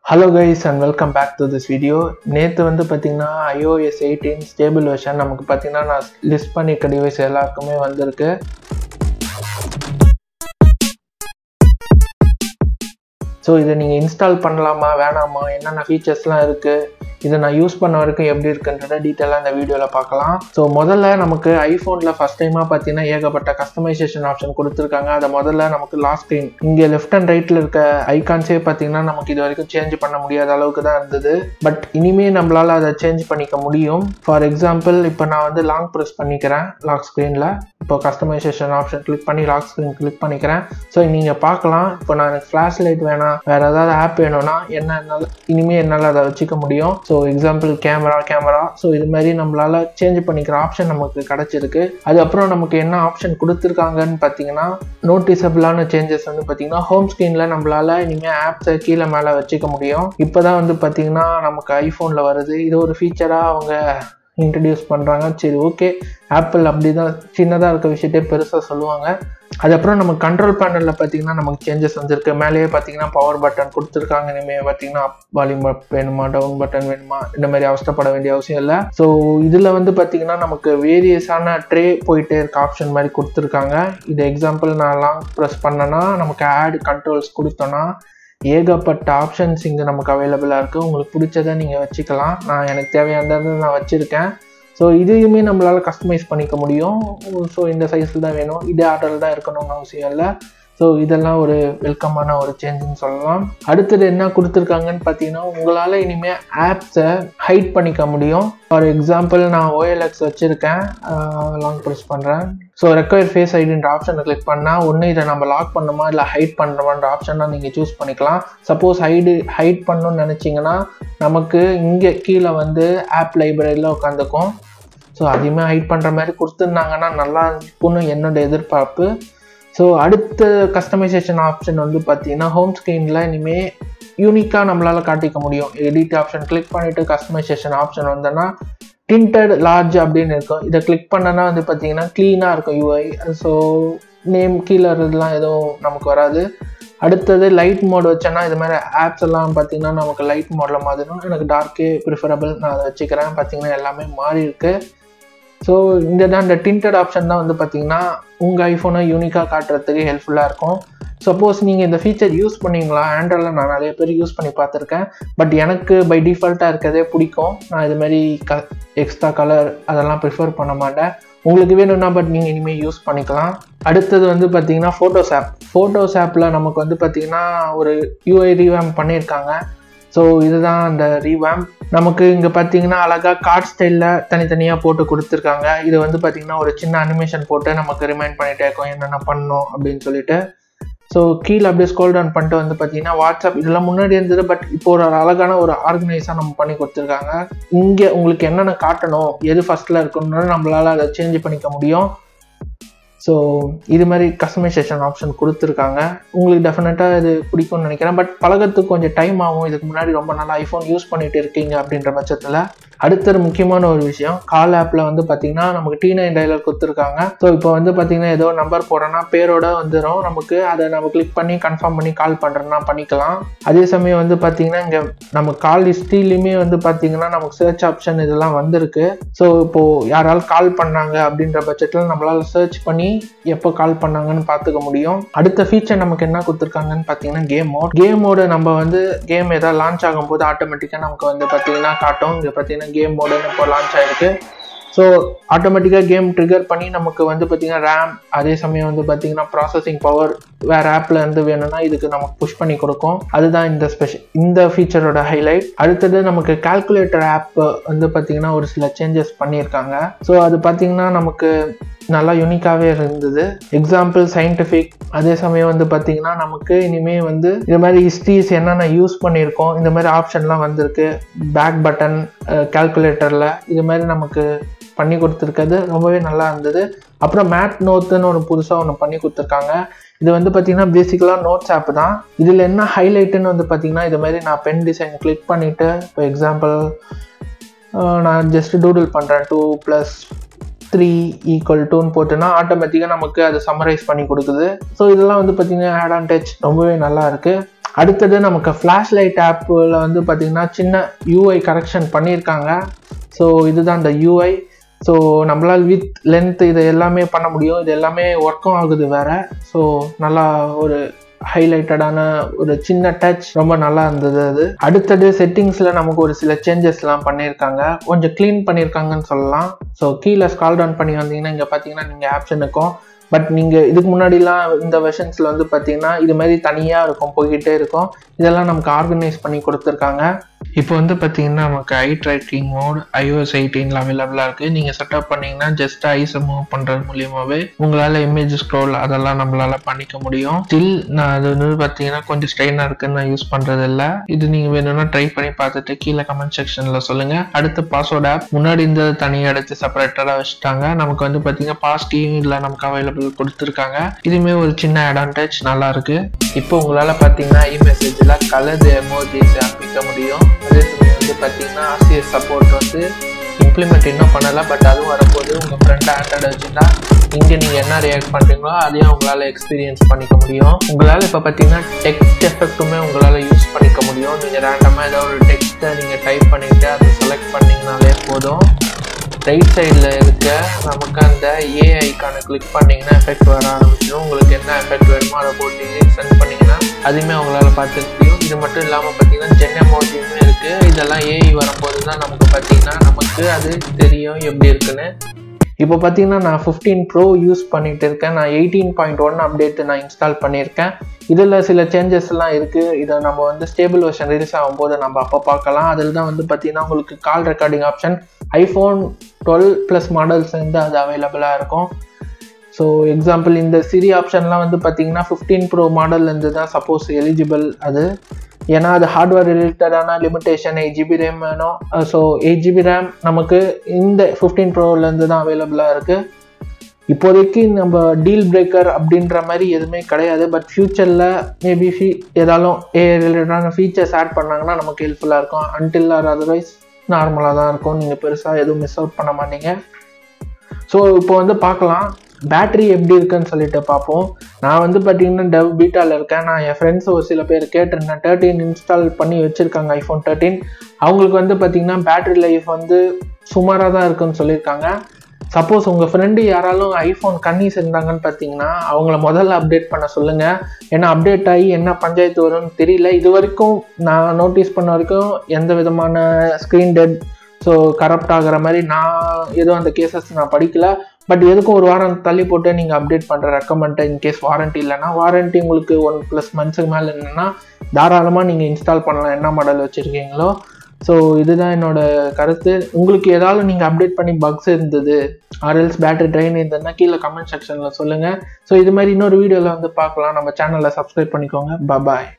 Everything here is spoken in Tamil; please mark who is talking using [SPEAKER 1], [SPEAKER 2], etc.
[SPEAKER 1] Hello guys and welcome back to this video. நேத்து வந்து பாத்தீங்கன்னா iOS 18 stable version நமக்கு பாத்தீங்கன்னா நான் லிஸ்ட் பண்ணிருக்க டிவைஸ் எல்லாருக்குமே வந்திருக்கு. ஸோ இதை நீங்கள் இன்ஸ்டால் பண்ணலாமா வேணாமா, என்னென்ன ஃபீச்சர்ஸ்லாம் இருக்குது, இதை நான் யூஸ் பண்ண வரைக்கும் எப்படி இருக்குன்றத டீட்டெயிலாக இந்த வீடியோவில் பார்க்கலாம். ஸோ முதல்ல நமக்கு ஐஃபோனில் ஃபஸ்ட் டைமாக பார்த்தீங்கன்னா ஏகப்பட்ட கஸ்டமைசேஷன் ஆப்ஷன் கொடுத்துருக்காங்க. அதை முதல்ல நமக்கு லாஸ்ட் ஸ்க்ரீன் இங்கே லெஃப்ட் அண்ட் ரைட்டில் இருக்க ஐகான்ஸே பார்த்தீங்கன்னா நமக்கு இது வரைக்கும் சேஞ்ச் பண்ண முடியாத அளவுக்கு தான் இருந்தது. பட் இனிமேல் நம்மளால் அதை சேஞ்ச் பண்ணிக்க முடியும். ஃபார் எக்ஸாம்பிள் இப்போ நான் வந்து லாங் ப்ரெஸ் பண்ணிக்கிறேன் லாக் ஸ்க்ரீனில். இப்போ கஸ்டமைசேஷன் ஆப்ஷன் கிளிக் பண்ணி லாக் ஸ்க்ரீன் கிளிக் பண்ணிக்கிறேன். ஸோ நீங்கள் பார்க்கலாம், இப்போ நான் எனக்கு ஃப்ளாஷ் லைட் வேணாம், வேறு ஏதாவது ஆப் வேணும்னா இனிமேல் என்னால் அதை வச்சுக்க முடியும். ஸோ எக்ஸாம்பிள் கேமரா ஸோ இது மாதிரி நம்மளால சேஞ்ச் பண்ணிக்கிற ஆப்ஷன் நமக்கு கிடைச்சிருக்கு. அதுக்கப்புறம் நமக்கு என்ன ஆப்ஷன் கொடுத்துருக்காங்கன்னு பார்த்தீங்கன்னா நோட்டிசபிளான சேஞ்சஸ் வந்து பார்த்தீங்கன்னா ஹோம் ஸ்க்ரீனில் நம்மளால இனிமேல் ஆப்ஸை கீழே மேலே வச்சுக்க முடியும். இப்போதான் வந்து பார்த்தீங்கன்னா நமக்கு ஐஃபோனில் வருது. இது ஒரு ஃபீச்சராக அவங்க இன்ட்ரடியூஸ் பண்ணுறாங்க. சரி ஓகே, ஆப்பிள் அப்படி தான் சின்னதாக இருக்க விஷயத்தே பெருசாக சொல்லுவாங்க. அதுக்கப்புறம் நம்ம கண்ட்ரோல் பேனலில் பார்த்தீங்கன்னா நமக்கு சேஞ்சஸ் வந்துருக்கு. மேலேயே பார்த்தீங்கன்னா பவர் பட்டன் கொடுத்துருக்காங்க. இனிமேல் பார்த்தீங்கன்னா அப் வால்யூம் வேணுமா, டவுன் பட்டன் வேணுமா, இந்த மாதிரி அவசரப்பட வேண்டிய அவசியம் இல்லை. ஸோ இதில் வந்து பார்த்தீங்கன்னா நமக்கு வேரியஸான ட்ரே போயிட்டே இருக்க ஆப்ஷன் மாதிரி கொடுத்துருக்காங்க. இது எக்ஸாம்பிள் நான் லாங் ப்ரெஸ் பண்ணேன்னா நமக்கு ஆட் கண்ட்ரோல்ஸ் கொடுத்தோன்னா ஏகப்பட்ட ஆப்ஷன்ஸ் இங்கே நமக்கு அவைலபிளாக இருக்குது. உங்களுக்கு பிடிச்சதை நீங்கள் வச்சுக்கலாம். நான் எனக்கு தேவையானதை நான் வச்சுருக்கேன். ஸோ இதையுமே நம்மளால் கஸ்டமைஸ் பண்ணிக்க முடியும். ஸோ இந்த சைஸில் தான் வேணும், இதே ஆர்டரில் தான் இருக்கணும்னு அவசியம் இல்லை. ஸோ இதெல்லாம் ஒரு வெல்கமான ஒரு சேஞ்சுன்னு சொல்லலாம். அடுத்தது என்ன கொடுத்துருக்காங்கன்னு பார்த்தீங்கன்னா உங்களால் இனிமேல் ஆப்ஸை ஹைட் பண்ணிக்க முடியும். ஃபார் எக்ஸாம்பிள் நான் OLX வச்சுருக்கேன், லாங் ப்ரெஸ் பண்ணுறேன். ஸோ ரெக்வயர் ஃபேஸ் ஐடின்ற ஆப்ஷனை கிளிக் பண்ணால் ஒன்று இதை நம்ம லாக் பண்ணணுமா இல்லை ஹைட் பண்ணுறோமான்ற ஆப்ஷனாக நீங்கள் சூஸ் பண்ணிக்கலாம். சப்போஸ் ஹைட் பண்ணணும்னு நினச்சிங்கன்னா நமக்கு இங்கே கீழே வந்து ஆப் லைப்ரரியில் உட்காந்துக்கும். ஸோ அதையுமே ஹைட் பண்ணுற மாதிரி கொடுத்துருந்தாங்கன்னா நல்லா இருக்கும்னு என்னோட எதிர்பார்ப்பு. ஸோ அடுத்த கஸ்டமைசேஷன் ஆப்ஷன் வந்து பார்த்தீங்கன்னா ஹோம் ஸ்க்ரீனில் இனிமேல் யூனிக்காக நம்மளால் காட்டிக்க முடியும். எடிட் ஆப்ஷன் கிளிக் பண்ணிவிட்டு கஸ்டமைசேஷன் ஆப்ஷன் வந்தோன்னா டிண்டட் லார்ஜ் அப்படின்னு இருக்கும். இதை கிளிக் பண்ணனா வந்து பார்த்தீங்கன்னா க்ளீனாக இருக்கும் UI. ஸோ நேம் கீழே இதெல்லாம் எதுவும் நமக்கு வராது. அடுத்தது லைட் மோட் வச்சேன்னா இது மாதிரி ஆப்ஸ் எல்லாம் பார்த்தீங்கன்னா நமக்கு லைட் மோடில் மாதிரிடும். எனக்கு டார்க்கே ப்ரிஃபரபிள், நான் அதை வச்சுக்கிறேன். பார்த்தீங்கன்னா எல்லாமே மாறி இருக்கு. ஸோ இந்த டிண்டட் ஆப்ஷன் தான் வந்து பார்த்தீங்கன்னா உங்கள் ஐஃபோனை யூனிக்காக காட்டுறதுக்கு ஹெல்ப்ஃபுல்லாக இருக்கும். சப்போஸ் நீங்கள் இந்த ஃபீச்சர் யூஸ் பண்ணீங்களா, ஆண்ட்ராய்டில் நான் நிறைய பேர் யூஸ் பண்ணி பார்த்துருக்கேன். பட் எனக்கு பை டிஃபால்ட்டாக இருக்கிறதே பிடிக்கும். நான் இது மாதிரி எக்ஸ்ட்ரா கலர் அதெல்லாம் ப்ரிஃபர் பண்ண மாட்டேன். உங்களுக்கு வேணும்னா பட் நீங்கள் இனிமேல் யூஸ் பண்ணிக்கலாம். அடுத்தது வந்து பார்த்தீங்கன்னா ஃபோட்டோஸ் ஆப்பில் நமக்கு வந்து பார்த்தீங்கன்னா ஒரு UI ரீவேம்ப் பண்ணியிருக்காங்க. ஸோ இதுதான் அந்த ரீவேம்ப். நமக்கு இங்கே பார்த்தீங்கன்னா அழகாக கார்ட் ஸ்டைலில் தனித்தனியாக போட்டு கொடுத்துருக்காங்க. இது வந்து பார்த்தீங்கன்னா ஒரு சின்ன அனிமேஷன் போட்டு நமக்கு ரிமைண்ட் பண்ணிகிட்டே இருக்கும் என்னென்ன பண்ணணும் அப்படின்னு சொல்லிட்டு. ஸோ கீழே அப்படியே ஸ்க்ரோல் டவுன் பண்ணிட்டு வந்து பார்த்தீங்கன்னா வாட்ஸ்அப் இதெல்லாம் முன்னாடி இருந்தது. பட் இப்போ ஒரு அழகான ஒரு ஆர்கனைஸாக நம்ம பண்ணி கொடுத்துருக்காங்க. இங்கே உங்களுக்கு என்னென்ன காட்டணும், எது ஃபஸ்ட்டில் இருக்கணும்னு நம்மளால் அதை சேஞ்ச் பண்ணிக்க முடியும். ஸோ இது மாதிரி கஸ்டமைசேஷன் ஆப்ஷன் கொடுத்துருக்காங்க. உங்களுக்கு டெஃபினட்டாக இது பிடிக்கும்னு நினைக்கிறேன். பட் பழகத்துக்கு கொஞ்சம் டைம் ஆகும். இதுக்கு முன்னாடி ரொம்ப நாள் ஐஃபோன் யூஸ் பண்ணிட்டு இருக்கீங்க அப்படின்ற பட்சத்தில் அடுத்தது முக்கியமான ஒரு விஷயம், கால் ஆப்பில் வந்து பார்த்தீங்கன்னா நமக்கு T9 டயலர் கொடுத்துருக்காங்க. ஸோ இப்போ வந்து பார்த்தீங்கன்னா ஏதோ நம்பர் போடணும்னா பேரோட வந்துடும் நமக்கு. அதை நம்ம கிளிக் பண்ணி கன்ஃபார்ம் பண்ணி கால் பண்ணுறோன்னா பண்ணிக்கலாம். அதே சமயம் வந்து பார்த்தீங்கன்னா இங்கே நம்ம கால் ஹிஸ்ட்ரிலையுமே வந்து பார்த்தீங்கன்னா நமக்கு சர்ச் ஆப்ஷன் இதெல்லாம் வந்திருக்கு. ஸோ இப்போது யாராலும் கால் பண்ணாங்க அப்படின்ற பட்சத்தில் நம்மளால் சர்ச் பண்ணி எப்போ கால் பண்ணாங்கன்னு பார்த்துக்க முடியும். அடுத்த ஃபீச்சர் நமக்கு என்ன கொடுத்துருக்காங்கன்னு பார்த்தீங்கன்னா கேம் மோடு. நம்ம வந்து கேம் ஏதாவது லான்ச் ஆகும்போது ஆட்டோமேட்டிக்காக நமக்கு வந்து பார்த்தீங்கன்னா காட்டும். இங்கே பார்த்தீங்கன்னா கேம் மோடுன்னு இப்போ லான்ச் ஆகிருக்கு. ஸோ ஆட்டோமேட்டிக்காக கேம் ட்ரிகர் பண்ணி நமக்கு வந்து பார்த்தீங்கன்னா ரேம், அதே சமயம் வந்து பார்த்தீங்கன்னா ப்ராசஸிங் பவர் வேறு ஆப்பில் இருந்து வேணும்னா இதுக்கு நமக்கு புஷ் பண்ணி கொடுக்கும். அதுதான் இந்த ஃபீச்சரோட ஹைலைட். அடுத்தது நமக்கு கால்குலேட்டர் ஆப் வந்து பார்த்தீங்கன்னா ஒரு சில சேஞ்சஸ் பண்ணியிருக்காங்க. ஸோ அது பார்த்தீங்கன்னா நமக்கு நல்லா யூனிக்காகவே இருந்தது. எக்ஸாம்பிள் சயின்டிஃபிக், அதே சமயம் வந்து பார்த்தீங்கன்னா நமக்கு இனிமேல் வந்து இந்த மாதிரி ஹிஸ்ட்ரிஸ் என்னென்ன யூஸ் பண்ணியிருக்கோம் இந்த மாதிரி ஆப்ஷன்லாம் வந்திருக்கு. பேக் பட்டன் கால்குலேட்டரில் இது மாதிரி நமக்கு பண்ணி கொடுத்துருக்கிறது ரொம்பவே நல்லா இருந்தது. அப்புறம் மேட் நோட்ஸ்ன்னு ஒரு புதுசாக ஒன்று பண்ணி கொடுத்துருக்காங்க. இது வந்து பார்த்தீங்கன்னா பேசிக்கலாக நோட்ஸ் ஆப் தான். இதில் என்ன ஹைலைட்டுன்னு வந்து பார்த்தீங்கன்னா இது மாதிரி நான் பென் டிசைன் கிளிக் பண்ணிவிட்டு இப்போ எக்ஸாம்பிள் நான் ஜஸ்ட் டூடில் பண்ணுறேன் 2 + 3 = 2ன்னு போட்டுன்னா ஆட்டோமேட்டிக்காக நமக்கு அது சம்மரைஸ் பண்ணி கொடுக்குது. ஸோ இதெல்லாம் வந்து பார்த்தீங்கன்னா ஆட் ஆன் டச் ரொம்பவே நல்லா இருக்குது. அடுத்தது நமக்கு ஃப்ளாஷ் லைட் ஆப்பில் வந்து பார்த்திங்கன்னா சின்ன யூஐ கரெக்ஷன் பண்ணியிருக்காங்க. ஸோ இதுதான் இந்த யூஐ. ஸோ நம்மளால் வித் லென்த் இது எல்லாமே பண்ண முடியும். இது எல்லாமே ஒர்க்கும் ஆகுது வேறு. ஸோ நல்லா ஒரு ஹைலைட்டடான ஒரு சின்ன டச், ரொம்ப நல்லா இருந்தது அது. அடுத்தது செட்டிங்ஸில் நமக்கு ஒரு சில சேஞ்சஸ்லாம் பண்ணியிருக்காங்க, கொஞ்சம் க்ளீன் பண்ணியிருக்காங்கன்னு சொல்லலாம். ஸோ கீழே ஸ்க்ரால் டவுன் பண்ணி வந்தீங்கன்னா இங்கே பார்த்தீங்கன்னா நீங்கள் ஆப்ஷன் இருக்கும். பட் நீங்கள் இதுக்கு முன்னாடிலாம் இந்த வெர்ஷன்ஸில் வந்து பார்த்தீங்கன்னா இது மாதிரி தனியாக இருக்கும், போய்கிட்டே இருக்கும். இதெல்லாம் நமக்கு ஆர்கனைஸ் பண்ணி கொடுத்துருக்காங்க. இப்போ வந்து பார்த்தீங்கன்னா நமக்கு ஐ ட்ராக்கிங் மோட் iOS 18 அவைலபிளாக இருக்குது. நீங்கள் செட்டப் பண்ணிங்கன்னா ஜஸ்ட் ஐஸை மூவ் பண்ணுறது மூலியமாகவே உங்களால் இமேஜ் ஸ்க்ரோல் அதெல்லாம் நம்மளால் பண்ணிக்க முடியும். ஸ்டில் நான் அது வந்து பார்த்தீங்கன்னா கொஞ்சம் ஸ்ட்ரெயினாக இருக்குன்னு நான் யூஸ் பண்ணுறது இல்லை. இது நீங்கள் வேணும்னா ட்ரை பண்ணி பார்த்துட்டு கீழே கமெண்ட் செக்ஷனில் சொல்லுங்கள். அடுத்து பாஸ்வேர்ட் ஆப் முன்னாடி இந்த தனியாக எடுத்து செப்பரேட்டடாக வச்சுட்டாங்க. நமக்கு வந்து பார்த்தீங்கன்னா பாஸ் கீயும் இல்லை நமக்கு அவைலபிள் கொடுத்துருக்காங்க. இதுவுமே ஒரு சின்ன அட்வான்டேஜ், நல்லா இருக்கு. இப்போ உங்களால் பார்த்தீங்கன்னா இமெசேஜில் கலர் எமோஜிஸ் அமைக்க முடியும். அதே சமயம் வந்து பார்த்தீங்கன்னா RCS சப்போர்ட் வந்து இம்ப்ளிமெண்ட் இன்னும் பண்ணலை. பட் அதுவும் வரும்போது உங்கள் ஃப்ரெண்ட் ஆண்ட்ராய்டு வச்சுட்டா இங்கே நீங்கள் என்ன ரியாக்ட் பண்ணுறீங்களோ அதையும் உங்களால் எக்ஸ்பீரியன்ஸ் பண்ணிக்க முடியும். உங்களால் இப்போ பார்த்தீங்கன்னா டெக்ஸ்ட் எஃபெக்ட்டுமே உங்களால் யூஸ் பண்ணிக்க முடியும். நீங்கள் ரேண்டமாக ஏதோ ஒரு டெக்ஸ்ட்டை நீங்கள் டைப் பண்ணிவிட்டு அதை செலக்ட் பண்ணிங்கனாலே போதும். ரைட் சைடில் இருக்க நமக்கு அந்த ஏ ஐக்கானை கிளிக் பண்ணிங்கன்னா எஃபெக்ட் வர ஆரம்பிச்சிடும். உங்களுக்கு என்ன எஃபெக்ட் வேணுமோ அதை போட்டு சென்ட் பண்ணிங்கன்னா அதுவுமே அவங்களால் பார்த்துக்க முடியும். இது மட்டும் இல்லாமல் பார்த்தீங்கன்னா ஜென் எமோஜியுமே இருக்குது. இதெல்லாம் ஏஐ வரும்போது தான் நமக்கு பார்த்தீங்கன்னா நமக்கு அது தெரியும் எப்படி இருக்குன்னு. இப்போ பார்த்தீங்கன்னா நான் 15 Pro யூஸ் பண்ணிட்டு இருக்கேன். நான் 18.1 அப்டேட் நான் இன்ஸ்டால் பண்ணியிருக்கேன். இதில் சில சேஞ்சஸ்லாம் இருக்குது. இதை நம்ம வந்து ஸ்டேபிள் வெர்ஷன் ரிலீஸ் ஆகும்போது நம்ம அப்போ பார்க்கலாம். அதில் தான் வந்து பார்த்தீங்கன்னா உங்களுக்கு கால் ரெக்கார்டிங் ஆப்ஷன் iPhone 12+ மாடல்ஸ் வந்து அது அவைலபிளாக இருக்கும். ஸோ எக்ஸாம்பிள் இந்த சிரி ஆப்ஷன்லாம் வந்து பார்த்தீங்கன்னா 15 Pro மாடல்லேருந்து தான் சப்போஸ் எலிஜிபிள் அது. ஏன்னா அது ஹார்ட்வேர் ரிலேட்டடான லிமிட்டேஷன் 8GB RAM வேணும். ஸோ 8GB RAM நமக்கு இந்த 15 Proலேருந்து தான் அவைலபிளாக இருக்குது. இப்போதைக்கு நம்ம டீல் பிரேக்கர் அப்படின்ற மாதிரி எதுவுமே கிடையாது. பட் ஃப்யூச்சரில் மேபி ஏதாலும் ஏஐ ரிலேட்டடான ஃபீச்சர்ஸ் ஆட் பண்ணாங்கன்னா நமக்கு ஹெல்ப்ஃபுல்லாக இருக்கும். அன்டில் ஆர் அதர்வைஸ் நார்மலாக தான் இருக்கும். நீங்கள் பெருசாக எதுவும் மிஸ் அவுட் பண்ண மாட்டீங்க. ஸோ இப்போ வந்து பார்க்கலாம் பேட்டரி எப்படி இருக்குன்னு சொல்லிட்டு பார்ப்போம். நான் வந்து பார்த்தீங்கன்னா டெவ் பீட்டாவில் இருக்கேன். நான் என் ஃப்ரெண்ட்ஸ் ஒரு சில பேர் கேட்டிருந்தேன், 13 இன்ஸ்டால் பண்ணி வச்சுருக்காங்க iPhone 13. அவங்களுக்கு வந்து பார்த்தீங்கன்னா பேட்டரி லைஃப் வந்து சுமாராக தான் இருக்குன்னு சொல்லியிருக்காங்க. சப்போஸ் உங்கள் ஃப்ரெண்டு யாராலும் iPhone கன்னிஸ் இருந்தாங்கன்னு பார்த்தீங்கன்னா அவங்கள முதல்ல அப்டேட் பண்ண சொல்லுங்கள். ஏன்னா அப்டேட் ஆகி என்ன பஞ்சாயத்து வரும்னு தெரியல. இது வரைக்கும் நான் நோட்டீஸ் பண்ண வரைக்கும் எந்த விதமான ஸ்க்ரீன் டெட் ஸோ கரப்ட் ஆகிற மாதிரி நான் எதுவும் அந்த கேசஸ் நான் படிக்கல. பட் எதுக்கும் ஒரு வாரம் தள்ளி போட்டு நீங்கள் அப்டேட் பண்ணுற ரெக்கமெண்ட். இன்கேஸ் வாரண்ட்டி இல்லைன்னா, வாரண்ட்டி உங்களுக்கு 1+ மந்த்ஸுக்கு மேலே என்னென்னா தாராளமாக நீங்கள் இன்ஸ்டால் பண்ணலாம் என்ன மாடல் வச்சுருக்கீங்களோ. ஸோ இதுதான் என்னோட கருத்து. உங்களுக்கு ஏதாவது நீங்கள் அப்டேட் பண்ணி பக்ஸ் இருந்தது ஆர்எல்ஸ் பேட்டரி ட்ரெயின் இருந்ததுன்னா கீழே கமெண்ட் செக்ஷனில் சொல்லுங்கள். ஸோ இது மாதிரி இன்னொரு வீடியோவில் வந்து பார்க்கலாம். நம்ம சேனலை சப்ஸ்கிரைப் பண்ணிக்கோங்க. பாய்.